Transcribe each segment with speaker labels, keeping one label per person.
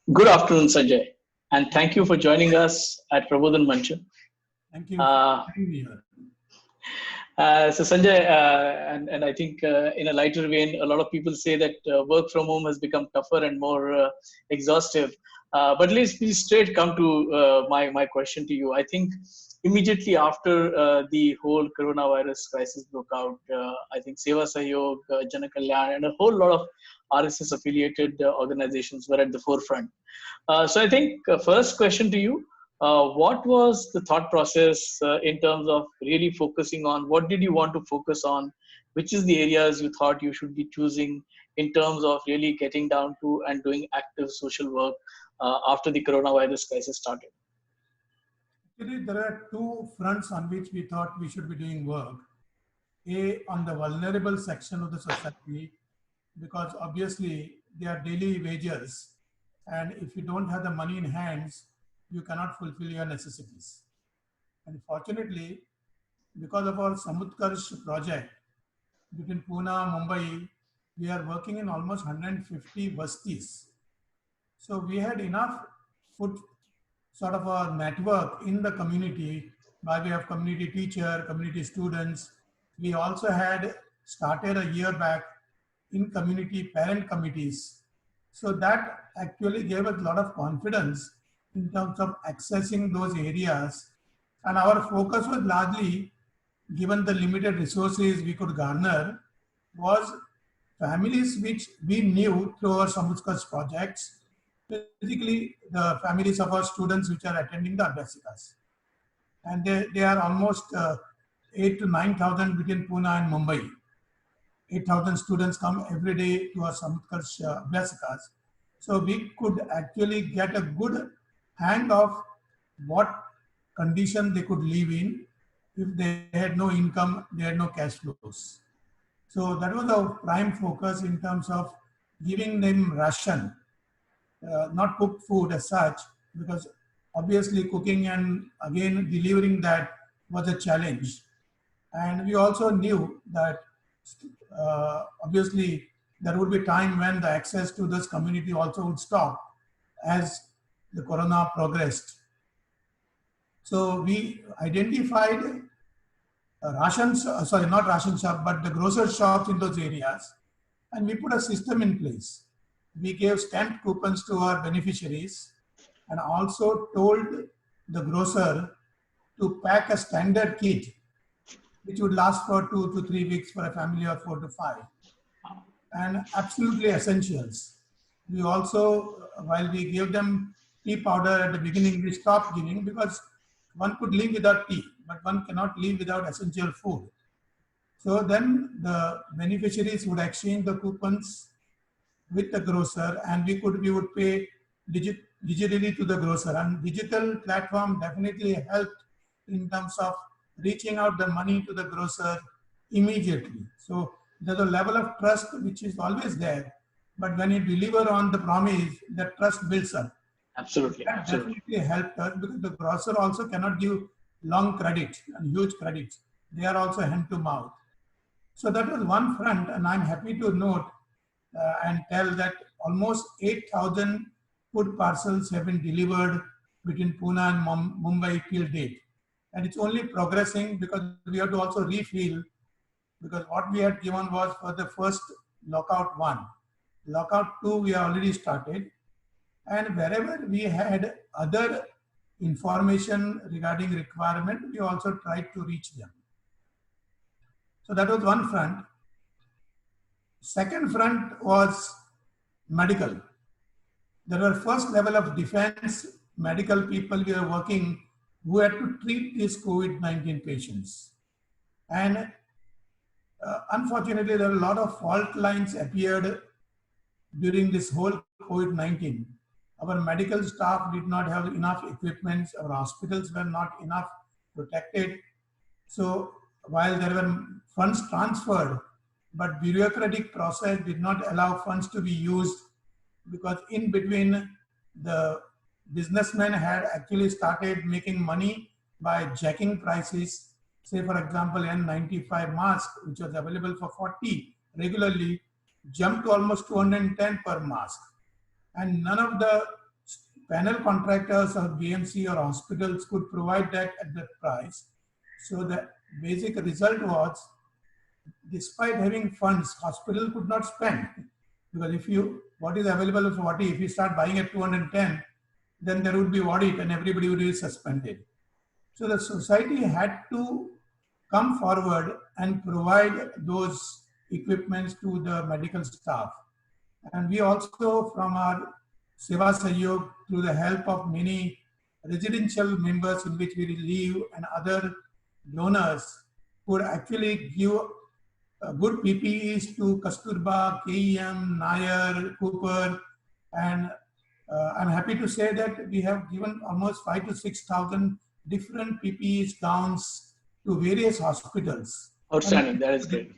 Speaker 1: Good afternoon, Sanjay, and thank you for joining us at Prabodhan Mancha.
Speaker 2: Thank you for
Speaker 1: Uh,
Speaker 2: having me here.
Speaker 1: so, Sanjay, and I think in a lighter vein, a lot of people say that work from home has become tougher and more exhaustive. But let's be straight. Come to my question to you. I think immediately after the whole coronavirus crisis broke out, I think Seva Sahyog, Jana Kalyan, and a whole lot of RSS affiliated organizations were at the forefront. So I think first question to you, what was the thought process in terms of really focusing on what did you want to focus on, which is the areas you thought you should be choosing in terms of really getting down to and doing active social work after the coronavirus crisis started?
Speaker 2: Actually, there are two fronts on which we thought we should be doing work. A, on the vulnerable section of the society, because obviously they are daily wages, and if you don't have the money in hands, you cannot fulfill your necessities. And fortunately, because of our Samutkarsh project between Pune, Mumbai, we are working in almost 150 bastis. So we had enough foot sort of a network in the community by way of community teacher, community students. We also had started a year back in community parent committees. So that actually gave us a lot of confidence in terms of accessing those areas. And our focus was largely, given the limited resources we could garner, was families which we knew through our Samutkarsh projects, basically the families of our students which are attending the Abhyasikas. And they are almost 8 to 9,000 between Pune and Mumbai. 8,000 students come every day to our Samutkarsh Abhyasikas. So we could actually get a good hang of what condition they could live in if they had no income, they had no cash flows. So that was our prime focus in terms of giving them ration, not cooked food as such, because obviously cooking and again delivering that was a challenge. And we also knew that obviously there would be time when the access to this community also would stop as the corona progressed. So we identified rations, sorry, not ration shop, but the grocer shops in those areas. And we put a system in place. We gave stamped coupons to our beneficiaries and also told the grocer to pack a standard kit which would last for 2 to 3 weeks for a family of 4 to 5, and absolutely essentials. We also, while we gave them tea powder at the beginning, we stopped giving because one could live without tea, but one cannot live without essential food. So then the beneficiaries would exchange the coupons with the grocer, and we would pay digitally to the grocer. And digital platform definitely helped in terms of reaching out the money to the grocer immediately. So there's a level of trust which is always there, but when you deliver on the promise, that trust builds up.
Speaker 1: Absolutely,
Speaker 2: That
Speaker 1: absolutely.
Speaker 2: definitely helped us because the grocer also cannot give long credit and huge credits. They are also hand to mouth. So that was one front, and I'm happy to note and tell that almost 8,000 food parcels have been delivered between Pune and Mumbai till date. And it's only progressing because we have to also refill, because what we had given was for the first lockout 1. Lockout 2 we have already started, and wherever we had other information regarding requirement, we also tried to reach them. So that was one front. Second front was medical. There were first level of defense medical people we were working who had to treat these COVID-19 patients. And unfortunately, there were a lot of fault lines appeared during this whole COVID-19. Our medical staff did not have enough equipment. Our hospitals were not enough protected. So while there were funds transferred, but bureaucratic process did not allow funds to be used, because in between the businessmen had actually started making money by jacking prices. Say for example, N95 mask, which was available for 40 regularly, jumped to almost 210 per mask. And none of the panel contractors or BMC or hospitals could provide that at that price. So the basic result was, despite having funds, hospital could not spend, because what is available is 40. If you start buying at 210, then there would be audit and everybody would be suspended. So the society had to come forward and provide those equipments to the medical staff. And we also, from our Seva Sahyog, through the help of many residential members in which we live and other donors, could actually give good PPEs to Kasturba, KEM, Nair, Cooper, and I'm happy to say that we have given almost 5,000 to 6,000 different PPEs, gowns to various hospitals.
Speaker 1: Outstanding, that is great.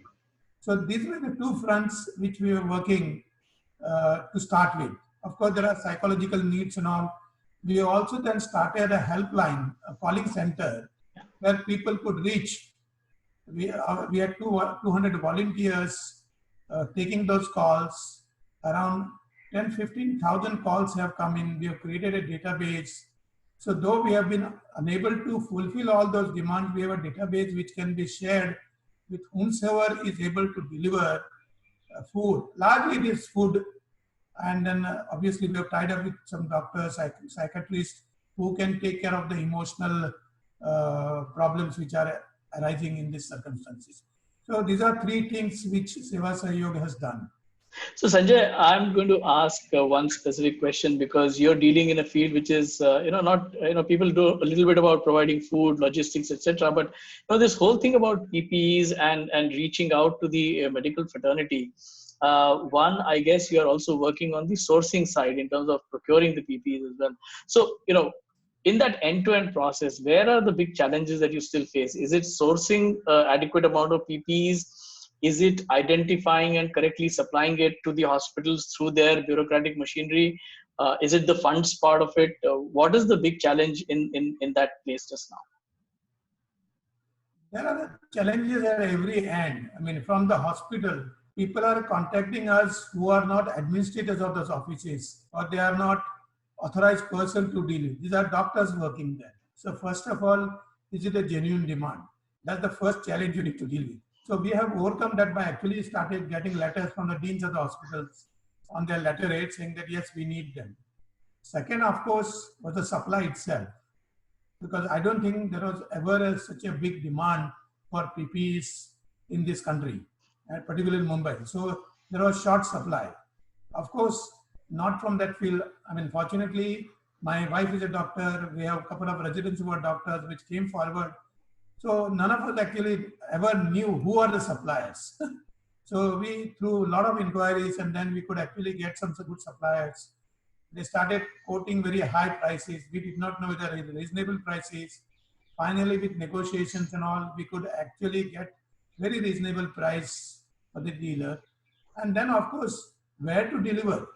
Speaker 2: So these were the two fronts which we were working to start with. Of course, there are psychological needs and all. We also then started a helpline, a calling center, where people could reach. We had 200 volunteers taking those calls. Around 10,000-15,000 calls have come in. We have created a database. So though we have been unable to fulfill all those demands, we have a database which can be shared with whomsoever is able to deliver food. Largely it is food. And then obviously we have tied up with some doctors, psychiatrists who can take care of the emotional problems which are arising in these circumstances. So these are three things which Seva Sahyog has done.
Speaker 1: So Sanjay, I'm going to ask one specific question, because you're dealing in a field which is, people do a little bit about providing food, logistics, etc. But this whole thing about PPEs and reaching out to the medical fraternity. One, I guess you are also working on the sourcing side in terms of procuring the PPEs as well. So, in that end-to-end process, where are the big challenges that you still face? Is it sourcing adequate amount of PPEs? Is it identifying and correctly supplying it to the hospitals through their bureaucratic machinery? Is it the funds part of it? What is the big challenge in that place just now?
Speaker 2: There are challenges at every end. I mean, from the hospital, people are contacting us who are not administrators of those offices, or they are not authorized person to deal with. These are doctors working there. So first of all, is it a genuine demand? That's the first challenge you need to deal with. So we have overcome that by actually started getting letters from the deans of the hospitals on their letterhead saying that yes, we need them. Second, of course, was the supply itself, because I don't think there was ever such a big demand for PPEs in this country, particularly in Mumbai. So there was short supply. Of course, not from that field. I mean, fortunately, my wife is a doctor. We have a couple of residents who are doctors, which came forward. So none of us actually ever knew who are the suppliers. So we, through a lot of inquiries, and then we could actually get some good suppliers. They started quoting very high prices. We did not know whether it was reasonable prices. Finally, with negotiations and all, we could actually get very reasonable price for the dealer. And then, of course, where to deliver.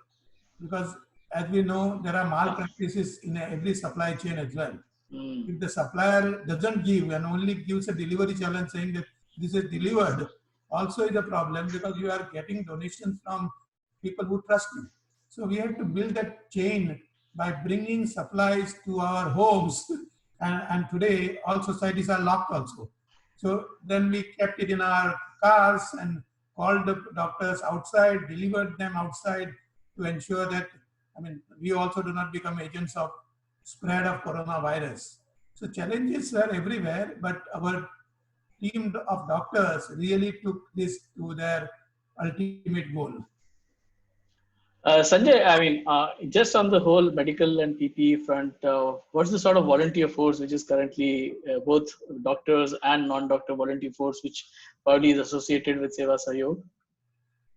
Speaker 2: Because as we know, there are malpractices in every supply chain as well. If the supplier doesn't give and only gives a delivery challenge saying that this is delivered, also is a problem, because you are getting donations from people who trust you. So we have to build that chain by bringing supplies to our homes. And today all societies are locked also. So then we kept it in our cars and called the doctors outside, delivered them outside, to ensure that, I mean, we also do not become agents of spread of coronavirus. So challenges were everywhere, but our team of doctors really took this to their ultimate goal.
Speaker 1: Sanjay, I mean, just on the whole medical and PPE front, what's the sort of volunteer force which is currently both doctors and non-doctor volunteer force, which probably is associated with Seva Sahyog?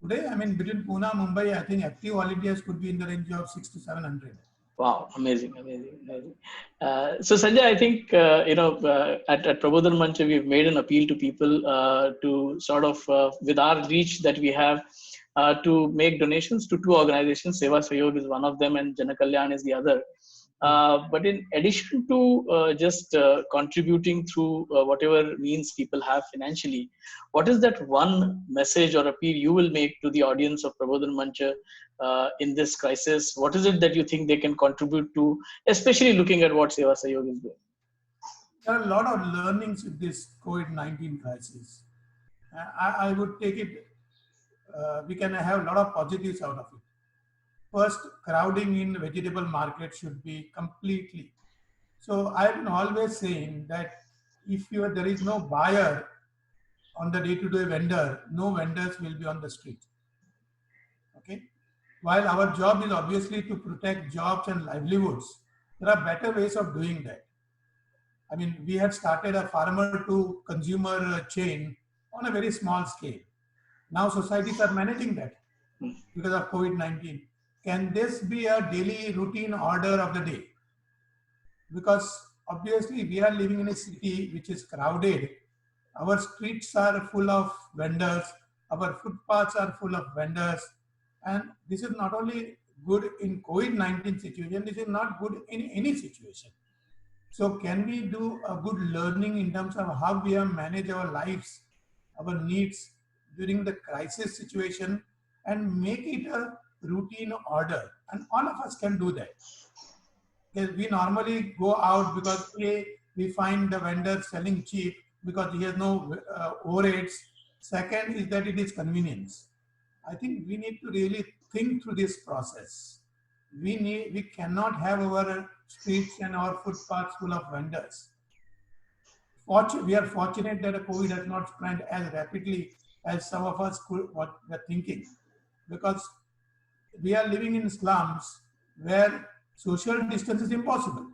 Speaker 2: Today, I mean, between Pune and Mumbai, I think active volunteers could be in the range of 600 to 700.
Speaker 1: Wow, amazing. So Sanjay, I think, at Prabodhan Mancha, we've made an appeal to people to sort of, with our reach that we have, to make donations to two organizations. Seva Sahyog is one of them and Jana Kalyan is the other. But in addition to just contributing through whatever means people have financially, what is that one message or appeal you will make to the audience of Prabodhan Mancha in this crisis? What is it that you think they can contribute to, especially looking at what Seva Sahyog is doing?
Speaker 2: There are a lot of learnings with this COVID-19 crisis. I would take it, we can have a lot of positives out of it. First, crowding in vegetable market should be completely. So I've been always saying that if there is no buyer on the day-to-day vendor, no vendors will be on the street. Okay. While our job is obviously to protect jobs and livelihoods, there are better ways of doing that. I mean, we had started a farmer to consumer chain on a very small scale. Now societies are managing that because of COVID-19. Can this be a daily routine order of the day? Because obviously we are living in a city which is crowded. Our streets are full of vendors. Our footpaths are full of vendors. And this is not only good in COVID-19 situation, this is not good in any situation. So can we do a good learning in terms of how we have managed our lives, our needs during the crisis situation, and make it a routine order? And all of us can do that. Because we normally go out because we find the vendor selling cheap because he has no overheads. Second is that it is convenience. I think we need to really think through this process. We cannot have our streets and our footpaths full of vendors. We are fortunate that COVID has not spread as rapidly as some of us what were thinking, because we are living in slums where social distance is impossible.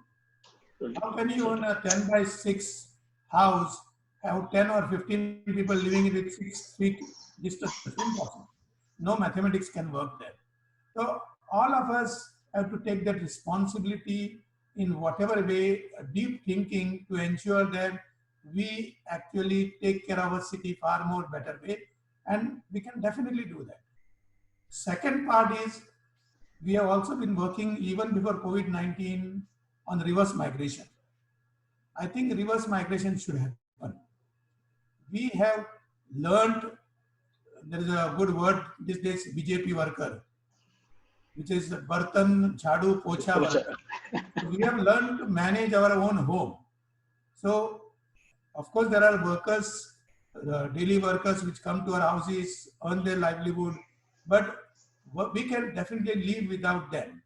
Speaker 2: How can you own a 10 by 6 house, have 10 or 15 people living with 6 feet distance? Impossible. No mathematics can work there. So all of us have to take that responsibility in whatever way, deep thinking to ensure that we actually take care of our city far more better way, and we can definitely do that. Second part is, we have also been working even before COVID-19 on reverse migration. I think reverse migration should happen. We have learned, there is a good word these days, BJP worker, which is Bartan, Chadu, Pocha worker. So we have learned to manage our own home. So, of course, there are workers, daily workers which come to our houses, earn their livelihood, but we can definitely live without them.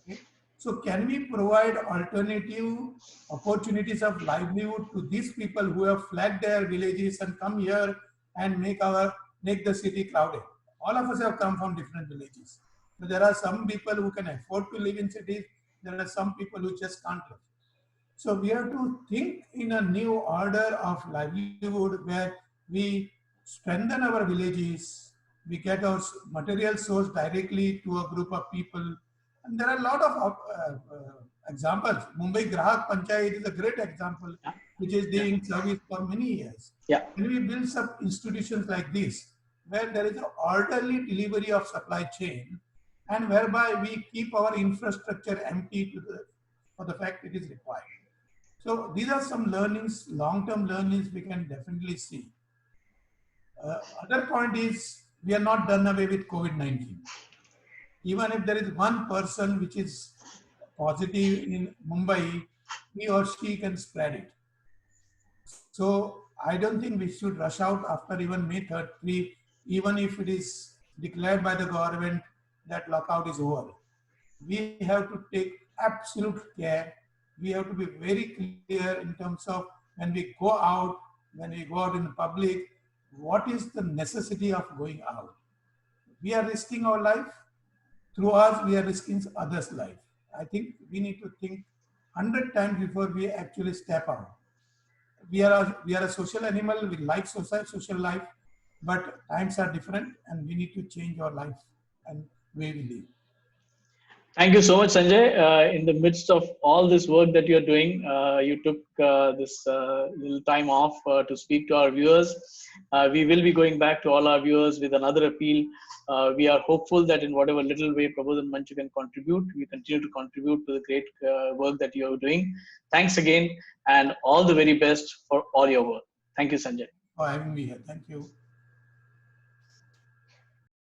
Speaker 2: Okay? So can we provide alternative opportunities of livelihood to these people who have fled their villages and come here and make the city crowded? All of us have come from different villages. But there are some people who can afford to live in cities. There are some people who just can't live. So we have to think in a new order of livelihood where we strengthen our villages, we get our material source directly to a group of people. And there are a lot of examples. Mumbai Grahak Panchayat is a great example, which is doing service for many years.
Speaker 1: Yeah.
Speaker 2: When we build some institutions like this, where there is an orderly delivery of supply chain, and whereby we keep our infrastructure empty for the fact it is required. So these are some learnings, long-term learnings we can definitely see. Other point is, we are not done away with COVID-19. Even if there is one person which is positive in Mumbai, he or she can spread it. So I don't think we should rush out after even May 3rd, even if it is declared by the government that lockout is over. We have to take absolute care. We have to be very clear in terms of when we go out in the public, what is the necessity of going out? We are risking our life. Through us, we are risking others' life. I think we need to think 100 times before we actually step out. We are a social animal. We like social life, but times are different, and we need to change our life and way we live.
Speaker 1: Thank you so much, Sanjay. In the midst of all this work that you're doing, you took this little time off to speak to our viewers. We will be going back to all our viewers with another appeal. We are hopeful that in whatever little way Prabodhan Manchu can contribute, we continue to contribute to the great work that you are doing. Thanks again, and all the very best for all your work. Thank you, Sanjay.
Speaker 2: For having me here. Thank you.